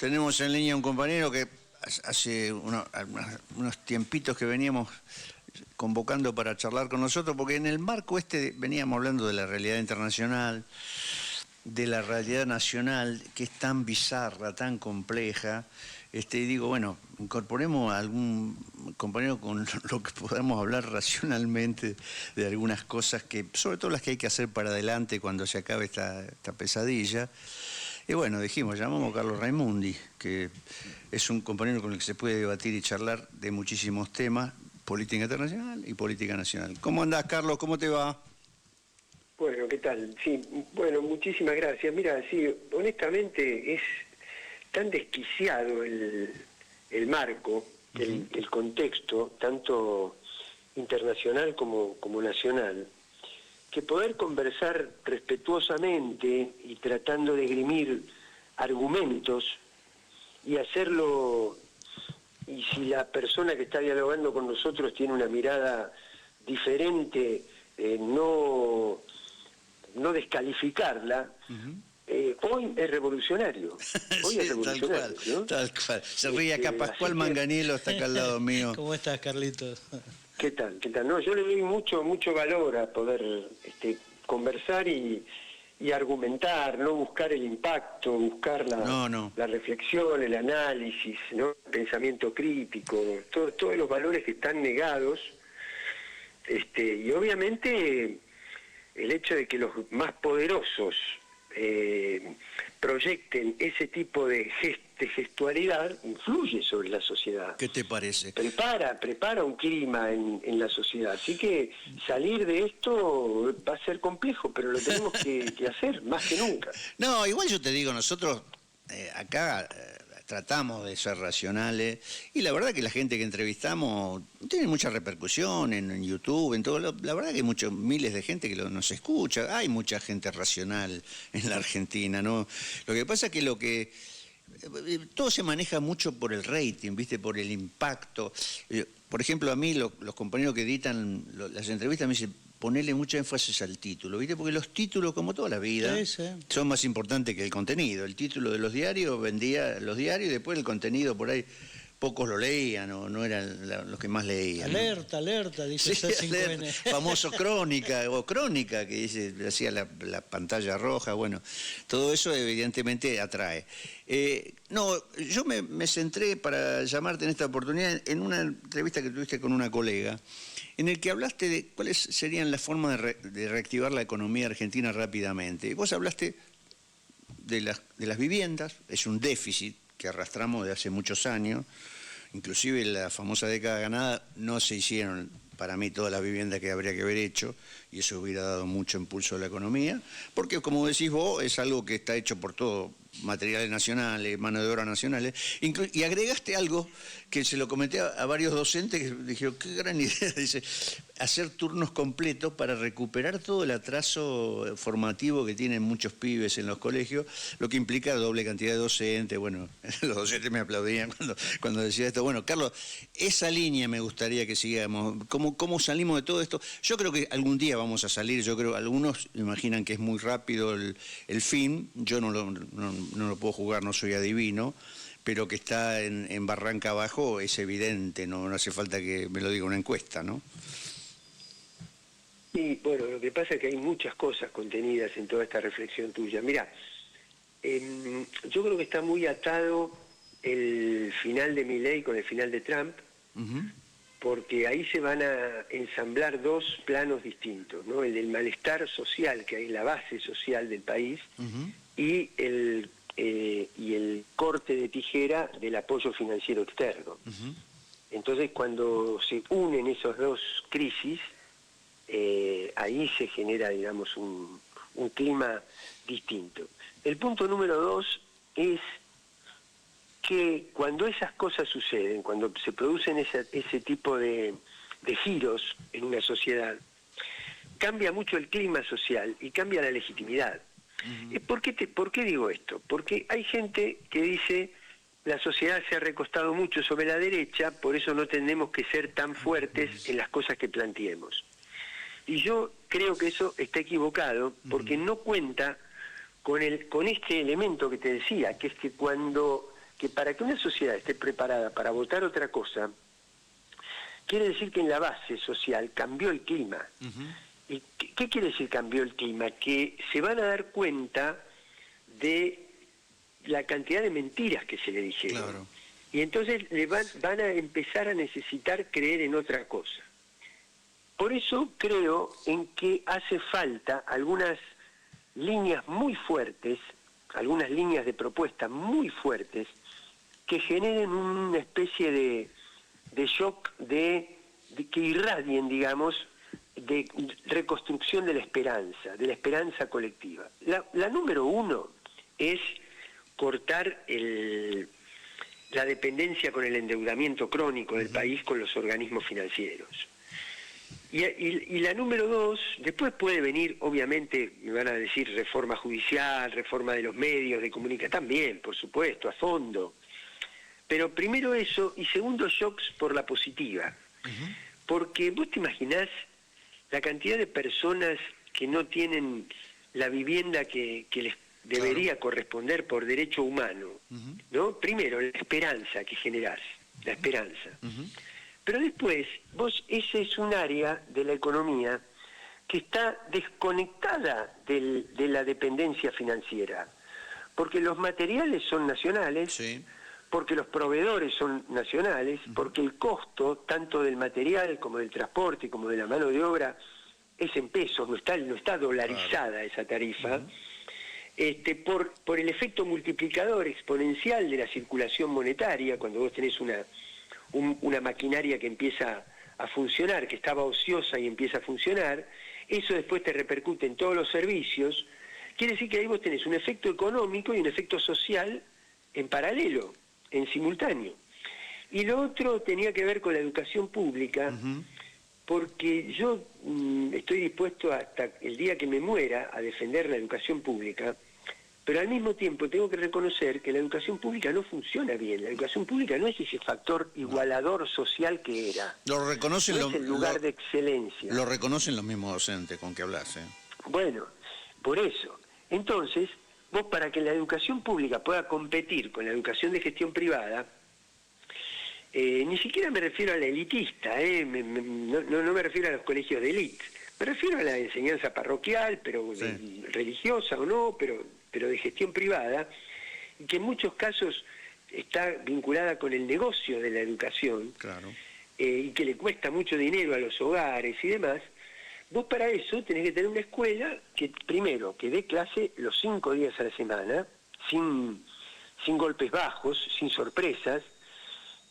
Tenemos en línea un compañero que hace unos tiempitos que veníamos convocando para charlar con nosotros, porque en el marco veníamos hablando de la realidad internacional, de la realidad nacional, que es tan bizarra, tan compleja, y digo, bueno, incorporemos a algún compañero con lo que podamos hablar racionalmente de algunas cosas, que sobre todo las que hay que hacer para adelante cuando se acabe esta pesadilla. Y bueno, dijimos, llamamos a Carlos Raimundi, que es un compañero con el que se puede debatir y charlar de muchísimos temas, política internacional y política nacional. ¿Cómo andás, Carlos? ¿Cómo te va? Bueno, ¿qué tal? Sí, bueno, muchísimas gracias. Mira, sí, honestamente es tan desquiciado el marco, el contexto, tanto internacional como nacional, que poder conversar respetuosamente y tratando de esgrimir argumentos y hacerlo, y si la persona que está dialogando con nosotros tiene una mirada diferente, no descalificarla. Hoy es revolucionario. Hoy Sí, es revolucionario, tal cual, ¿no? tal cual. Se ríe acá Pascual Manganiello, está acá al lado mío. ¿Cómo estás, Carlitos? ¿Qué tal? No, yo le doy mucho valor a poder conversar y argumentar, no buscar el impacto, buscar la reflexión, el análisis, ¿no? El pensamiento crítico, todos los valores que están negados, y obviamente el hecho de que los más poderosos proyecten ese tipo de gestualidad influye sobre la sociedad. ¿Qué te parece? Prepara un clima en la sociedad. Así que salir de esto va a ser complejo, pero lo tenemos que hacer más que nunca. No, igual yo te digo, nosotros acá tratamos de ser racionales, y la verdad que la gente que entrevistamos tiene mucha repercusión en YouTube, en todo. La verdad que hay miles de gente que nos escucha. Hay mucha gente racional en la Argentina, ¿no? Lo que pasa es que todo se maneja mucho por el rating, ¿viste? Por el impacto. Por ejemplo, a mí los compañeros que editan las entrevistas me dicen, ponele mucho énfasis al título, ¿viste? Porque los títulos, como toda la vida, son más importantes que el contenido. El título de los diarios vendía los diarios, y después el contenido por ahí pocos lo leían o no eran los que más leían. Alerta, ¿no? Alerta, dice C5N. Famoso crónica, que dice, hacía la pantalla roja. Bueno, todo eso evidentemente atrae. Yo me centré para llamarte en esta oportunidad en una entrevista que tuviste con una colega, en el que hablaste de cuáles serían las formas de reactivar la economía argentina rápidamente. Y vos hablaste de las viviendas. Es un déficit que arrastramos de hace muchos años. Inclusive en la famosa década ganada no se hicieron, para mí, todas las viviendas que habría que haber hecho, y eso hubiera dado mucho impulso a la economía, porque, como decís vos, es algo que está hecho por todo, materiales nacionales, mano de obra nacionales, y agregaste algo que se lo comenté a varios docentes que dijeron, qué gran idea, dice, hacer turnos completos para recuperar todo el atraso formativo que tienen muchos pibes en los colegios, lo que implica doble cantidad de docentes. Bueno, los docentes me aplaudían cuando decía esto. Bueno, Carlos, esa línea me gustaría que sigamos. ¿Cómo salimos de todo esto? Yo creo que algún día vamos a salir. Yo creo, algunos imaginan que es muy rápido el fin. Yo no lo puedo jugar, no soy adivino, pero que está en barranca abajo es evidente, no hace falta que me lo diga una encuesta, ¿no? Y bueno, lo que pasa es que hay muchas cosas contenidas en toda esta reflexión tuya. Mirá, yo creo que está muy atado el final de Milei con el final de Trump, porque ahí se van a ensamblar dos planos distintos, ¿no? El del malestar social, que hay en la base social del país, y el corte de tijera del apoyo financiero externo. Entonces, cuando se unen esos dos crisis, ahí se genera, digamos, un clima distinto. El punto número 2 es que cuando esas cosas suceden, cuando se producen ese tipo de giros en una sociedad, cambia mucho el clima social y cambia la legitimidad. ¿Por qué digo esto? Porque hay gente que dice, la sociedad se ha recostado mucho sobre la derecha, por eso no tenemos que ser tan fuertes en las cosas que planteemos. Y yo creo que eso está equivocado, porque no cuenta con este elemento que te decía, que es que cuando que para que una sociedad esté preparada para votar otra cosa, quiere decir que en la base social cambió el clima. ¿Y qué quiere decir cambió el clima? Que se van a dar cuenta de la cantidad de mentiras que se le dijeron. Claro. Y entonces van a empezar a necesitar creer en otra cosa. Por eso creo en que hace falta algunas líneas muy fuertes, algunas líneas de propuesta muy fuertes, que generen una especie de shock, de que irradien, digamos, de reconstrucción de la esperanza colectiva. La número uno es cortar la dependencia con el endeudamiento crónico del país con los organismos financieros. Y la número dos, después puede venir, obviamente, me van a decir reforma judicial, reforma de los medios de comunicación, también, por supuesto, a fondo. Pero primero eso, y segundo, shocks por la positiva. Porque vos te imaginás la cantidad de personas que no tienen la vivienda que les debería corresponder por derecho humano, ¿no? Primero, la esperanza que generás, la esperanza. Pero después, ese es un área de la economía que está desconectada de la dependencia financiera, porque los materiales son nacionales, Sí. porque los proveedores son nacionales, porque el costo tanto del material como del transporte como de la mano de obra es en pesos, no está dolarizada esa tarifa. Por el efecto multiplicador exponencial de la circulación monetaria, cuando vos tenés una maquinaria que empieza a funcionar, que estaba ociosa y empieza a funcionar, eso después te repercute en todos los servicios. Quiere decir que ahí vos tenés un efecto económico y un efecto social en paralelo, en simultáneo. Y lo otro tenía que ver con la educación pública, porque yo estoy dispuesto hasta el día que me muera a defender la educación pública, pero al mismo tiempo tengo que reconocer que la educación pública no funciona bien. La educación pública no es ese factor igualador social que era. Lo reconocen no es el lugar de excelencia. Lo reconocen los mismos docentes con que hablas, ¿eh? Bueno, por eso. Entonces, vos para que la educación pública pueda competir con la educación de gestión privada, ni siquiera me refiero a la elitista, no me refiero a los colegios de élite, me refiero a la enseñanza parroquial, pero religiosa o no, pero de gestión privada, y que en muchos casos está vinculada con el negocio de la educación, Claro. Y que le cuesta mucho dinero a los hogares y demás. Vos para eso tenés que tener una escuela que, primero, que dé clase los 5 días a la semana, sin golpes bajos, sin sorpresas,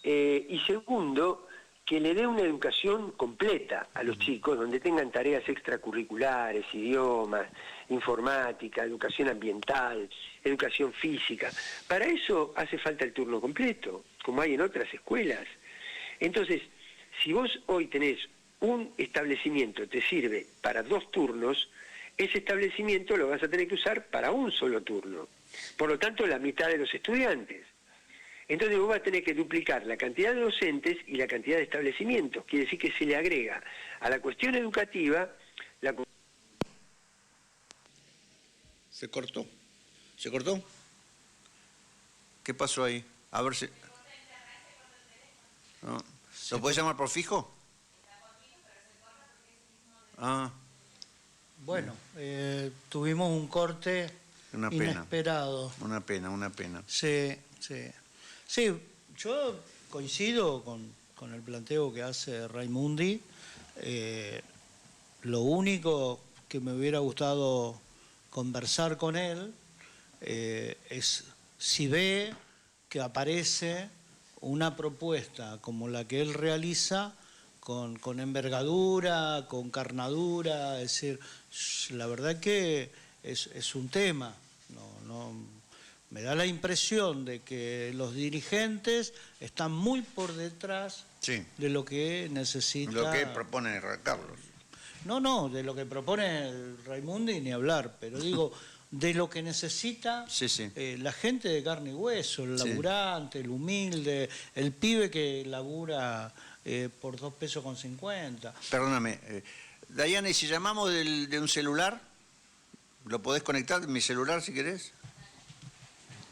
y segundo, que le dé una educación completa a los chicos, donde tengan tareas extracurriculares, idiomas, informática, educación ambiental, educación física. Para eso hace falta el turno completo, como hay en otras escuelas. Entonces, si vos hoy tenés un establecimiento te sirve para 2 turnos, ese establecimiento lo vas a tener que usar para un solo turno. Por lo tanto, la mitad de los estudiantes. Entonces vos vas a tener que duplicar la cantidad de docentes y la cantidad de establecimientos. Quiere decir que se le agrega a la cuestión educativa la... ¿Se cortó? ¿Se cortó? ¿Qué pasó ahí? A ver si... No. ¿Lo puedes llamar por fijo? Ah. Bueno, tuvimos un corte Una pena. inesperado. Una pena. Sí, sí. Sí, yo coincido con el planteo que hace Raimundi. Lo único que me hubiera gustado conversar con él es si ve que aparece una propuesta como la que él realiza con envergadura, con carnadura, es decir, la verdad que es un tema, me da la impresión de que los dirigentes están muy por detrás de lo que necesita... Lo que propone Carlos. No, de lo que propone el Raimundi ni hablar, pero digo, de lo que necesita la gente de carne y hueso, el laburante, el humilde, el pibe que labura por 2,50 pesos. Perdóname, Dayana, ¿y si llamamos de un celular? ¿Lo podés conectar? ¿Mi celular, si querés?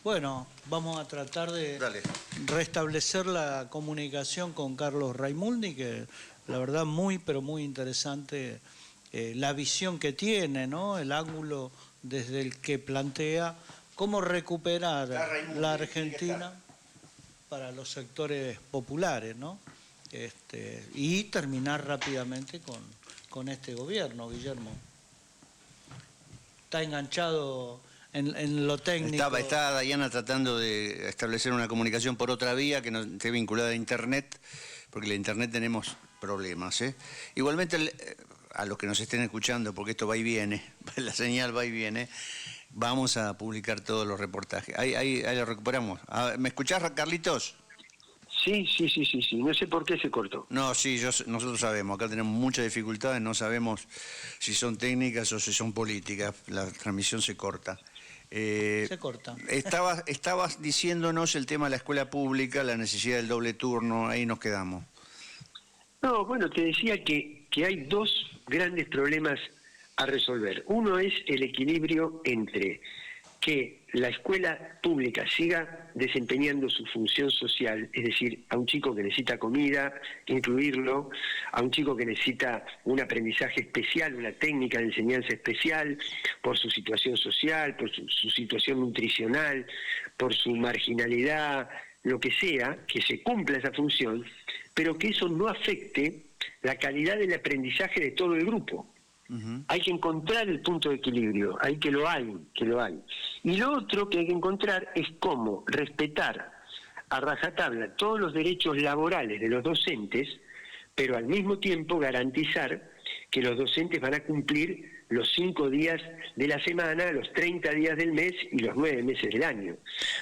Bueno, vamos a tratar de Dale. restablecer la comunicación con Carlos Raimundi, que la verdad muy, pero muy interesante la visión que tiene, ¿no? El ángulo desde el que plantea cómo recuperar la Argentina para los sectores populares, ¿no? Y terminar rápidamente con este gobierno, Guillermo. Está enganchado en lo técnico. Está Dayana tratando de establecer una comunicación por otra vía que no esté vinculada a Internet, porque la Internet tenemos problemas, ¿eh? Igualmente, a los que nos estén escuchando, porque esto va y viene, la señal va y viene, vamos a publicar todos los reportajes. Ahí lo recuperamos. ¿Me escuchás, Carlitos? Sí. No sé por qué se cortó. No, sí, nosotros sabemos. Acá tenemos muchas dificultades, no sabemos si son técnicas o si son políticas. La transmisión se corta. Se corta. Estabas diciéndonos el tema de la escuela pública, la necesidad del doble turno, ahí nos quedamos. No, bueno, te decía que hay dos grandes problemas a resolver. Uno es el equilibrio entre que la escuela pública siga desempeñando su función social, es decir, a un chico que necesita comida, incluirlo, a un chico que necesita un aprendizaje especial, una técnica de enseñanza especial, por su situación social, por su situación nutricional, por su marginalidad, lo que sea, que se cumpla esa función, pero que eso no afecte la calidad del aprendizaje de todo el grupo. Uh-huh. Hay que encontrar el punto de equilibrio, que lo hay. Y lo otro que hay que encontrar es cómo respetar a rajatabla todos los derechos laborales de los docentes, pero al mismo tiempo garantizar que los docentes van a cumplir los 5 días de la semana, los 30 días del mes y los 9 meses del año.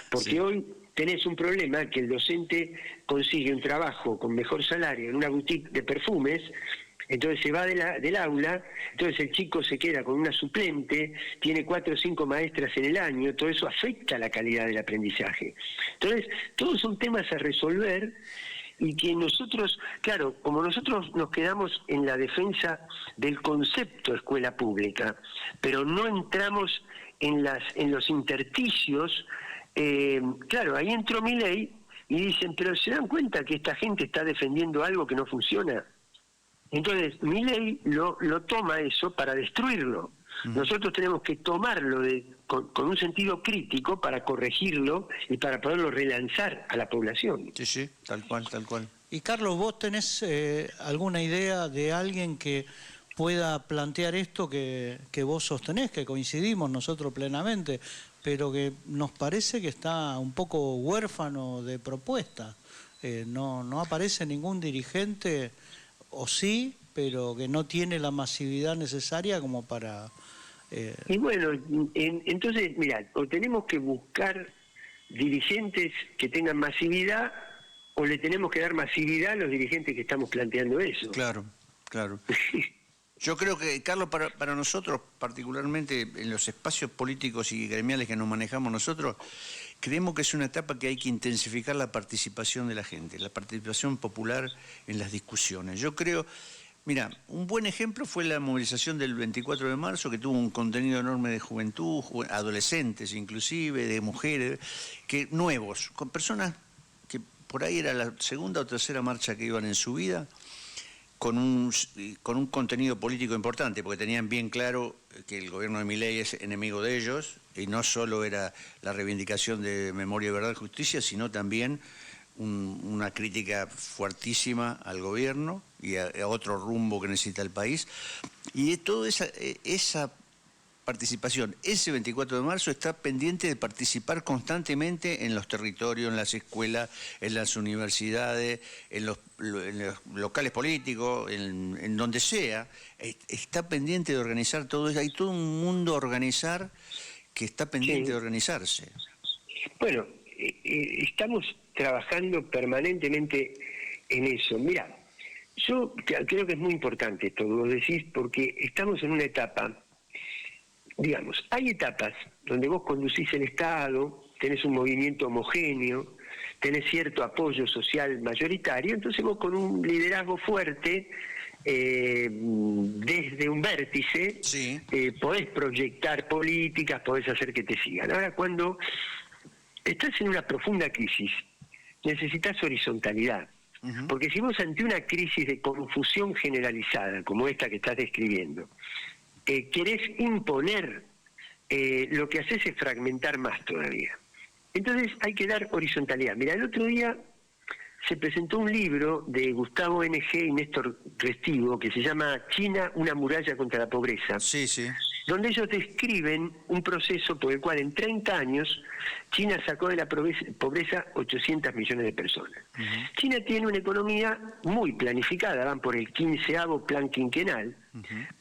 Porque sí, hoy tenés un problema que el docente consigue un trabajo con mejor salario en una boutique de perfumes, entonces se va del aula, entonces el chico se queda con una suplente, tiene 4 o 5 maestras en el año, todo eso afecta la calidad del aprendizaje. Entonces, todos son temas a resolver y que nosotros, claro, como nosotros nos quedamos en la defensa del concepto escuela pública, pero no entramos en los intersticios, claro, ahí entró Milei y dicen, pero ¿se dan cuenta que esta gente está defendiendo algo que no funciona? Entonces, Milei lo toma eso para destruirlo. Nosotros tenemos que tomarlo con un sentido crítico para corregirlo y para poderlo relanzar a la población. Sí, tal cual. Y Carlos, ¿vos tenés alguna idea de alguien que pueda plantear esto que vos sostenés, que coincidimos nosotros plenamente, pero que nos parece que está un poco huérfano de propuesta? No aparece ningún dirigente, o sí, pero que no tiene la masividad necesaria como para... Y bueno, entonces, mira, o tenemos que buscar dirigentes que tengan masividad, o le tenemos que dar masividad a los dirigentes que estamos planteando eso. Claro. Yo creo que, Carlos, para nosotros, particularmente en los espacios políticos y gremiales que nos manejamos nosotros, creemos que es una etapa que hay que intensificar la participación de la gente, la participación popular en las discusiones. Yo creo, mira, un buen ejemplo fue la movilización del 24 de marzo, que tuvo un contenido enorme de juventud, adolescentes inclusive, de mujeres, nuevos, con personas que por ahí era la segunda o tercera marcha que iban en su vida, con un contenido político importante, porque tenían bien claro que el gobierno de Milei es enemigo de ellos, y no solo era la reivindicación de memoria, verdad y justicia, sino también una crítica fuertísima al gobierno y a otro rumbo que necesita el país. Y toda esa participación, ese 24 de marzo está pendiente de participar constantemente en los territorios, en las escuelas, en las universidades, en los locales políticos, en donde sea. Está pendiente de organizar todo eso. Hay todo un mundo a organizar que está pendiente de organizarse. Bueno, estamos trabajando permanentemente en eso. Mira, yo creo que es muy importante esto que vos decís, porque estamos en una etapa, digamos, hay etapas donde vos conducís el Estado, tenés un movimiento homogéneo, tenés cierto apoyo social mayoritario, entonces vos con un liderazgo fuerte, desde un vértice, sí, podés proyectar políticas, podés hacer que te sigan. Ahora, cuando estás en una profunda crisis, necesitas horizontalidad. Porque si vos ante una crisis de confusión generalizada, como esta que estás describiendo, querés imponer, lo que haces es fragmentar más todavía. Entonces hay que dar horizontalidad. Mira, el otro día se presentó un libro de Gustavo N.G. y Néstor Restivo que se llama China, una muralla contra la pobreza. Sí, sí. Donde ellos describen un proceso por el cual en 30 años China sacó de la pobreza 800 millones de personas. China tiene una economía muy planificada, van por el 15º plan quinquenal,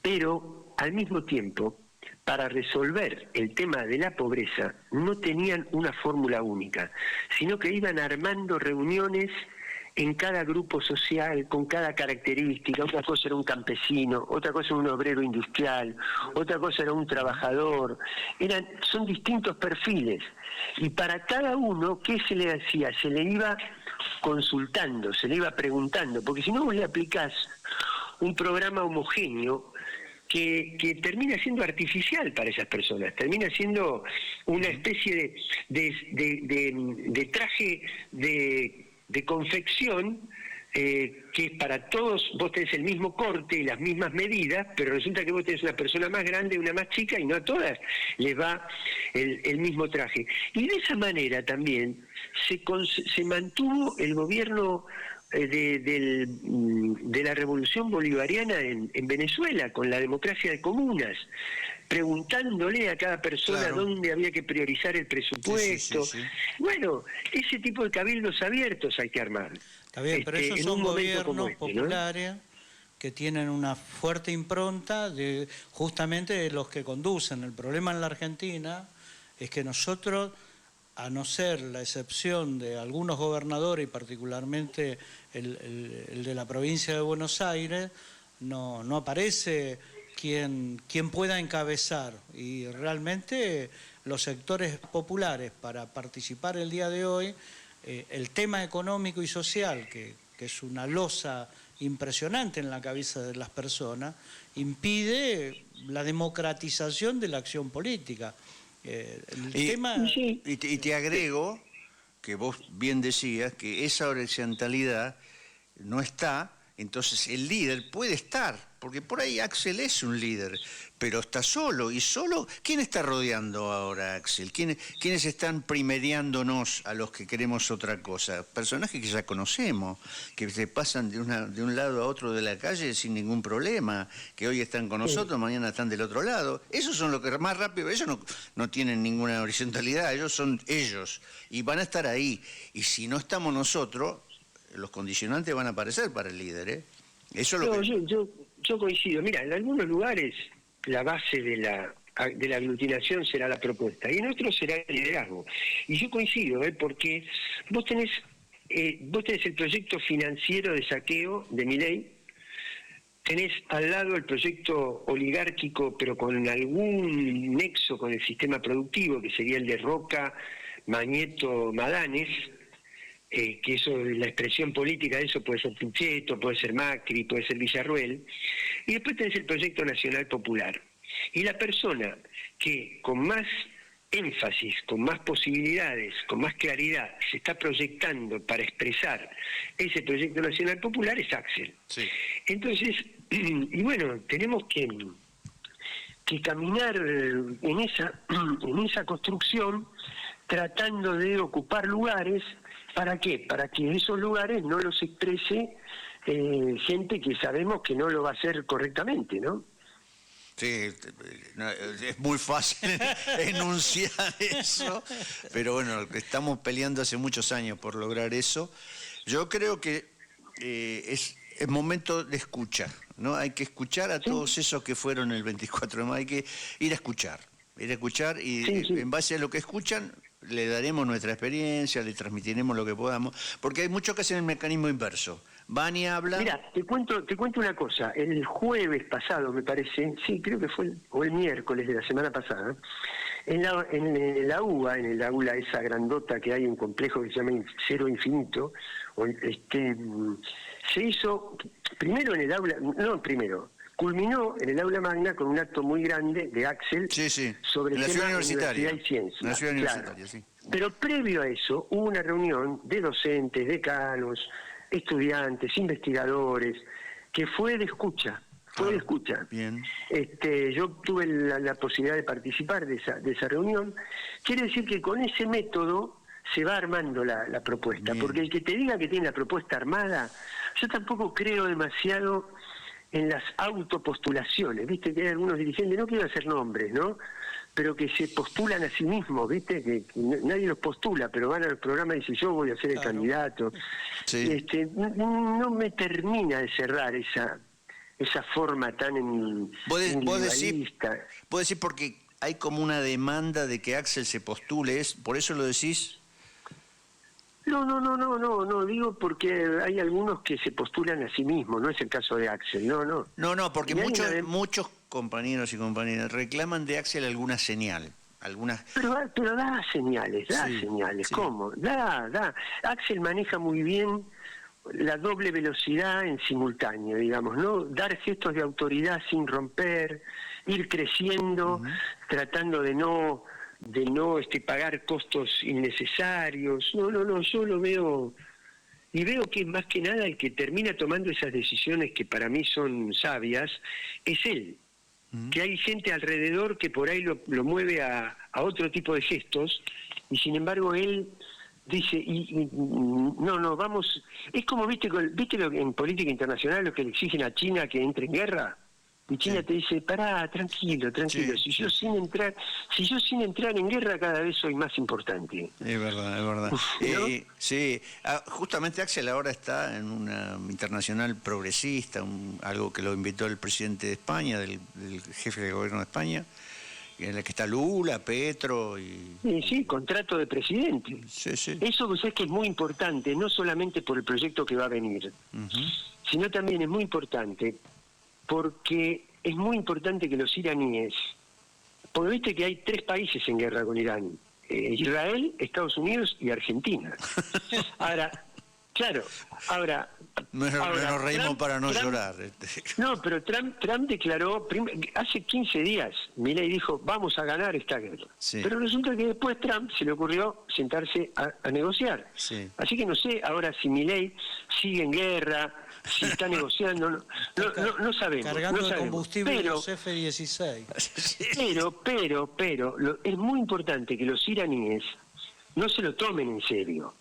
pero al mismo tiempo, para resolver el tema de la pobreza, no tenían una fórmula única, sino que iban armando reuniones en cada grupo social, con cada característica. Otra cosa era un campesino, otra cosa era un obrero industrial, otra cosa era un trabajador. Son distintos perfiles. Y para cada uno, ¿qué se le hacía? Se le iba consultando, se le iba preguntando, porque si no vos le aplicás un programa homogéneo que termina siendo artificial para esas personas, termina siendo una especie de traje de confección que es para todos. Vos tenés el mismo corte y las mismas medidas, pero resulta que vos tenés una persona más grande y una más chica y no a todas les va el mismo traje. Y de esa manera también se mantuvo el gobierno de la revolución bolivariana en Venezuela, con la democracia de comunas, preguntándole a cada persona dónde había que priorizar el presupuesto. Sí. Bueno, ese tipo de cabildos abiertos hay que armar. Está bien, pero esos son gobiernos populares, ¿no?, que tienen una fuerte impronta de justamente de los que conducen. El problema en la Argentina es que nosotros, a no ser la excepción de algunos gobernadores, y particularmente el de la provincia de Buenos Aires, no aparece quien pueda encabezar. Y realmente los sectores populares, para participar el día de hoy, el tema económico y social, que es una losa impresionante en la cabeza de las personas, impide la democratización de la acción política. Y te agrego que vos bien decías que esa horizontalidad no está. Entonces el líder puede estar, porque por ahí Axel es un líder, pero está solo. Y solo, ¿quién está rodeando ahora a Axel? ¿Quiénes están primeriándonos a los que queremos otra cosa? Personajes que ya conocemos, que se pasan de un lado a otro de la calle sin ningún problema, que hoy están con nosotros, mañana están del otro lado. Esos son los que más rápido, ellos no tienen ninguna horizontalidad, ellos son ellos, y van a estar ahí. Y si no estamos nosotros, los condicionantes van a aparecer para el líder, ¿eh? Eso es lo que... yo coincido. Mira, en algunos lugares la base de la aglutinación será la propuesta y en otros será el liderazgo. Y yo coincido, porque vos tenés el proyecto financiero de saqueo de Milei, tenés al lado el proyecto oligárquico, pero con algún nexo con el sistema productivo, que sería el de Roca, Mañeto, Madanes, que eso, la expresión política de eso puede ser Pichetto, puede ser Macri, puede ser Villarruel, y después tenés el proyecto nacional popular. Y la persona que con más énfasis, con más posibilidades, con más claridad se está proyectando para expresar ese proyecto nacional popular es Axel. Sí. Entonces, y bueno, tenemos que caminar en esa construcción, tratando de ocupar lugares. ¿Para qué? Para que esos lugares no los exprese gente que sabemos que no lo va a hacer correctamente, ¿no? Sí, es muy fácil enunciar eso, pero bueno, estamos peleando hace muchos años por lograr eso. Yo creo que es momento de escuchar, ¿no? Hay que escuchar a todos esos que fueron el 24 de mayo, hay que ir a escuchar y en base a lo que escuchan le daremos nuestra experiencia, le transmitiremos lo que podamos, porque hay muchos que hacen el mecanismo inverso. Van y hablan... Mira, te cuento una cosa. El jueves pasado, me parece, sí, creo que fue el miércoles de la semana pasada, en la UBA, en el aula esa grandota que hay, un complejo que se llama Cero Infinito, se hizo primero en el aula, culminó en el aula magna con un acto muy grande de Axel sobre el tema de universidad y ciencia. En la ciudad universitaria, sí. Pero previo a eso hubo una reunión de docentes, decanos, estudiantes, investigadores, que fue de escucha. Fue de escucha. Bien. Yo tuve la posibilidad de participar de esa reunión. Quiere decir que con ese método se va armando la propuesta. Bien. Porque el que te diga que tiene la propuesta armada, yo tampoco creo demasiado en las autopostulaciones. Viste que hay algunos dirigentes, no quiero hacer nombres, ¿no?, pero que se postulan a sí mismos, ¿viste? Que nadie los postula, pero van al programa y dicen, yo voy a ser el candidato. Sí. No me termina de cerrar esa forma tan individualista. ¿Vos decís porque hay como una demanda de que Axel se postule? ¿Por eso lo decís? No, digo porque hay algunos que se postulan a sí mismos, no es el caso de Axel, no. No, porque muchos compañeros y compañeras reclaman de Axel alguna señal. Pero da señales, señales. Sí. ¿Cómo? Da. Axel maneja muy bien la doble velocidad en simultáneo, digamos, ¿no? Dar gestos de autoridad sin romper, ir creciendo, tratando de no pagar costos innecesarios. No, yo lo veo, y veo que más que nada el que termina tomando esas decisiones que para mí son sabias es él. Que hay gente alrededor que por ahí lo mueve a otro tipo de gestos, y sin embargo él dice, no, vamos, es como, ¿viste lo que en política internacional lo que le exigen a China que entre en guerra? Y China te dice, pará, tranquilo, Sí, si yo sin entrar en guerra cada vez soy más importante. Es verdad. ¿No? Sí, justamente Axel ahora está en una internacional progresista, algo que lo invitó el presidente de España, del jefe de gobierno de España, en la que está Lula, Petro y... Sí, contrato de presidente. Sí. Eso pues es que es muy importante, no solamente por el proyecto que va a venir, sino también es muy importante porque es muy importante que los iraníes, porque viste que hay 3 países en guerra con Irán, Israel, Estados Unidos y Argentina. Ahora nos reímos Trump, para no llorar. No, pero Trump declaró, hace 15 días, Milei dijo, vamos a ganar esta guerra. Sí. Pero resulta que después Trump se le ocurrió sentarse a negociar. Sí. Así que no sé ahora si Milei sigue en guerra, si está negociando, no sabemos. Cargando de combustible los F-16. Pero es muy importante que los iraníes no se lo tomen en serio.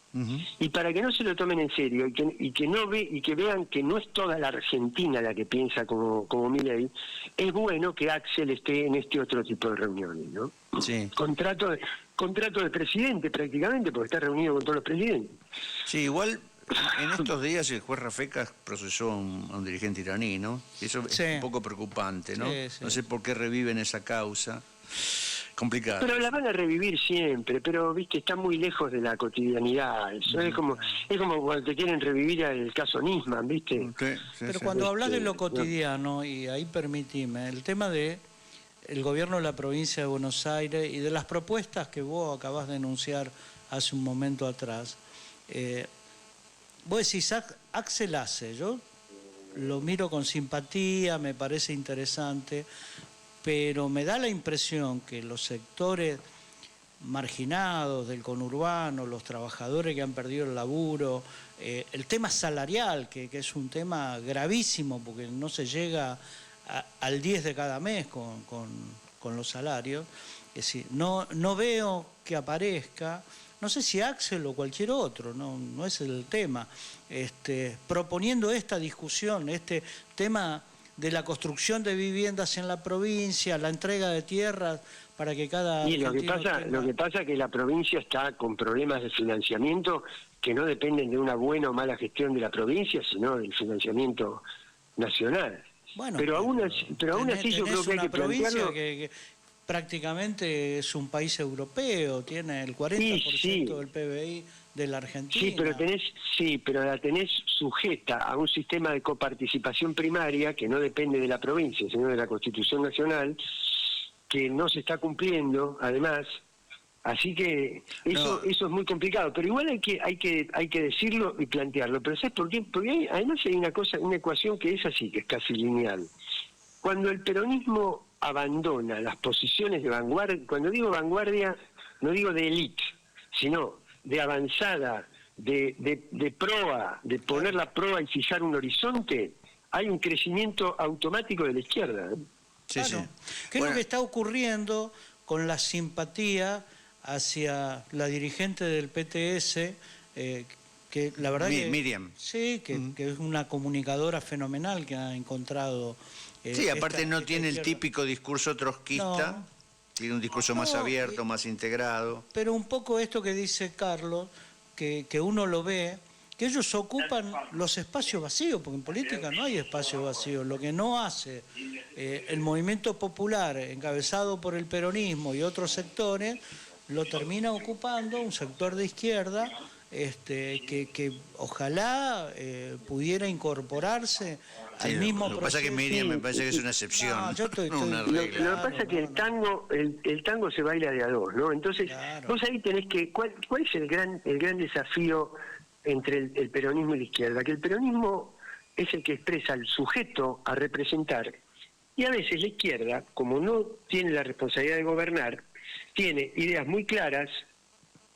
Y para que no se lo tomen en serio y que vean que no es toda la Argentina la que piensa como Milei, es bueno que Axel esté en este otro tipo de reuniones, ¿no? Sí. Contrato de presidente prácticamente, porque está reunido con todos los presidentes. Sí, igual en estos días el juez Rafecas procesó a un dirigente iraní, ¿no? Y eso es un poco preocupante, ¿no? Sí. No sé por qué reviven esa causa. Complicado. Pero la van a revivir siempre, pero viste, está muy lejos de la cotidianidad. Eso es como cuando te quieren revivir el caso Nisman, ¿viste? Pero cuando hablas de lo cotidiano, y ahí permitime, el tema de el gobierno de la provincia de Buenos Aires y de las propuestas que vos acabás de enunciar hace un momento atrás, vos decís, Axel hace, yo lo miro con simpatía, me parece interesante, pero me da la impresión que los sectores marginados del conurbano, los trabajadores que han perdido el laburo, el tema salarial, que es un tema gravísimo porque no se llega al 10 de cada mes con los salarios, es decir, no veo que aparezca, no sé si Axel o cualquier otro, no es el tema, proponiendo esta discusión, este tema de la construcción de viviendas en la provincia, la entrega de tierras para que cada... Y lo que pasa es que la provincia está con problemas de financiamiento que no dependen de una buena o mala gestión de la provincia, sino del financiamiento nacional. Bueno, pero aún así yo creo que hay que plantearlo... que prácticamente es un país europeo, tiene el 40% del PBI de la Argentina. Pero la tenés sujeta a un sistema de coparticipación primaria que no depende de la provincia, sino de la Constitución Nacional, que no se está cumpliendo, además. Así que eso es muy complicado, pero igual hay que decirlo y plantearlo. Pero ¿sabes por qué? Porque además hay una ecuación que es así, que es casi lineal. Cuando el peronismo abandona las posiciones de vanguardia, cuando digo vanguardia, no digo de élite, sino de avanzada, de proa, de poner la proa y fijar un horizonte, hay un crecimiento automático de la izquierda. Sí, Claro. sí. ¿Qué es Bueno, lo que está ocurriendo con la simpatía hacia la dirigente del PTS, que la verdad que... Miriam. Sí, que es una comunicadora fenomenal que ha encontrado... Sí, aparte no tiene el izquierda. típico discurso trotskista, No. tiene un discurso más abierto, más integrado. Pero un poco esto que dice Carlos, que uno lo ve, que ellos ocupan los espacios vacíos, porque en política no hay espacio vacío. Lo que no hace el movimiento popular, encabezado por el peronismo y otros sectores, lo termina ocupando un sector de izquierda que ojalá pudiera incorporarse al mismo Lo que proceso. pasa es que Miriam me parece que es una excepción, No, yo estoy- no una estoy- regla. Lo que pasa es que el tango se baila de a dos, ¿no? Entonces, Claro. vos ahí tenés que... ¿Cuál es el gran desafío entre el peronismo y la izquierda? Que el peronismo es el que expresa al sujeto a representar, y a veces la izquierda, como no tiene la responsabilidad de gobernar, tiene ideas muy claras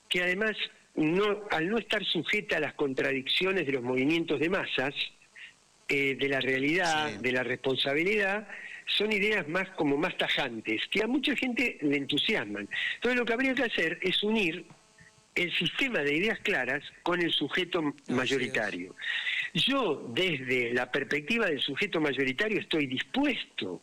que además, al no estar sujeta a las contradicciones de los movimientos de masas, de la realidad, Sí. de la responsabilidad, son ideas más tajantes, que a mucha gente le entusiasman. Entonces lo que habría que hacer es unir el sistema de ideas claras con el sujeto mayoritario. Yo, desde la perspectiva del sujeto mayoritario, estoy dispuesto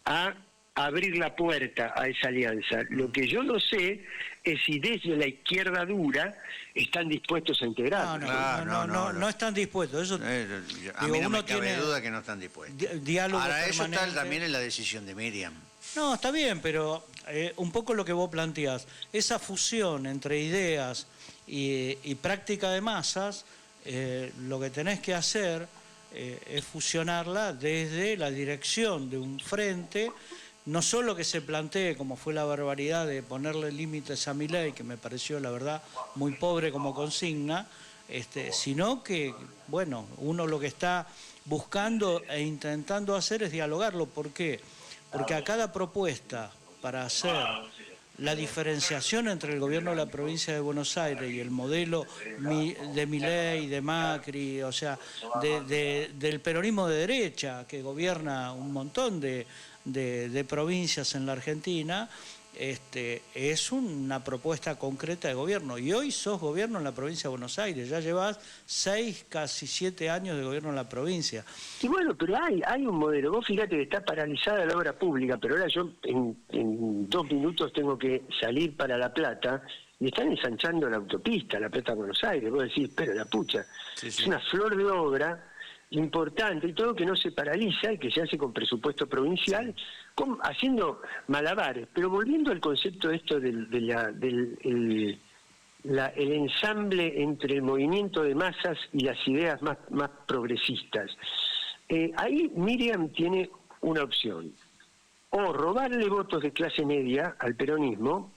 a abrir la puerta a esa alianza. Lo que yo no sé es si desde la izquierda dura están dispuestos a integrar. No están dispuestos. Eso, A mí no me cabe duda que no están dispuestos. Diálogo Ahora, eso está permanente. también en la decisión de Miriam. No, está bien, pero un poco lo que vos planteás, esa fusión entre ideas y práctica de masas, lo que tenés que hacer es fusionarla desde la dirección de un frente, no solo que se plantee, como fue la barbaridad de ponerle límites a Milei, que me pareció, la verdad, muy pobre como consigna, sino que, bueno, uno lo que está buscando e intentando hacer es dialogarlo. ¿Por qué? Porque a cada propuesta para hacer la diferenciación entre el gobierno de la provincia de Buenos Aires y el modelo de Milei, de Macri, o sea, del peronismo de derecha que gobierna un montón de provincias en la Argentina, es una propuesta concreta de gobierno. Y hoy sos gobierno en la provincia de Buenos Aires, ya llevas 6, casi 7 años de gobierno en la provincia. Y bueno, pero hay un modelo. Vos fíjate que está paralizada la obra pública, pero ahora yo en 2 minutos tengo que salir para La Plata y están ensanchando la autopista, La Plata-Buenos Aires. Vos decís, pero la pucha, Sí. Es una flor de obra importante y todo que no se paraliza y que se hace con presupuesto provincial, haciendo malabares. Pero volviendo al concepto esto el ensamble entre el movimiento de masas y las ideas más progresistas. Ahí Miriam tiene una opción: o robarle votos de clase media al peronismo,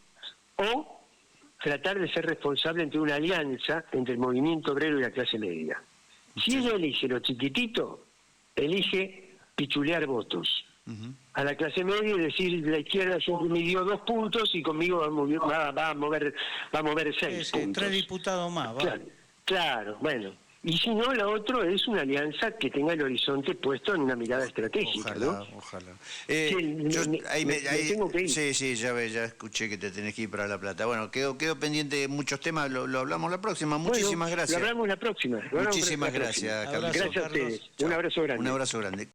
o tratar de ser responsable entre una alianza entre el movimiento obrero y la clase media. Si ella elige lo chiquitito, elige pichulear votos a la clase media y decir, la izquierda siempre me dio 2 puntos y conmigo va a mover 6 puntos. 3 diputados más. Va. Claro, bueno. Y si no, la otra es una alianza que tenga el horizonte puesto en una mirada estratégica. Ojalá, ¿no? ojalá. Me tengo que ir. Sí, ya escuché que te tenés que ir para La Plata. Bueno, quedo pendiente de muchos temas, lo hablamos la próxima. Muchísimas gracias. Lo hablamos la próxima. Muchísimas gracias, Carlos. Gracias a ustedes. Chao. Un abrazo grande. Un abrazo grande.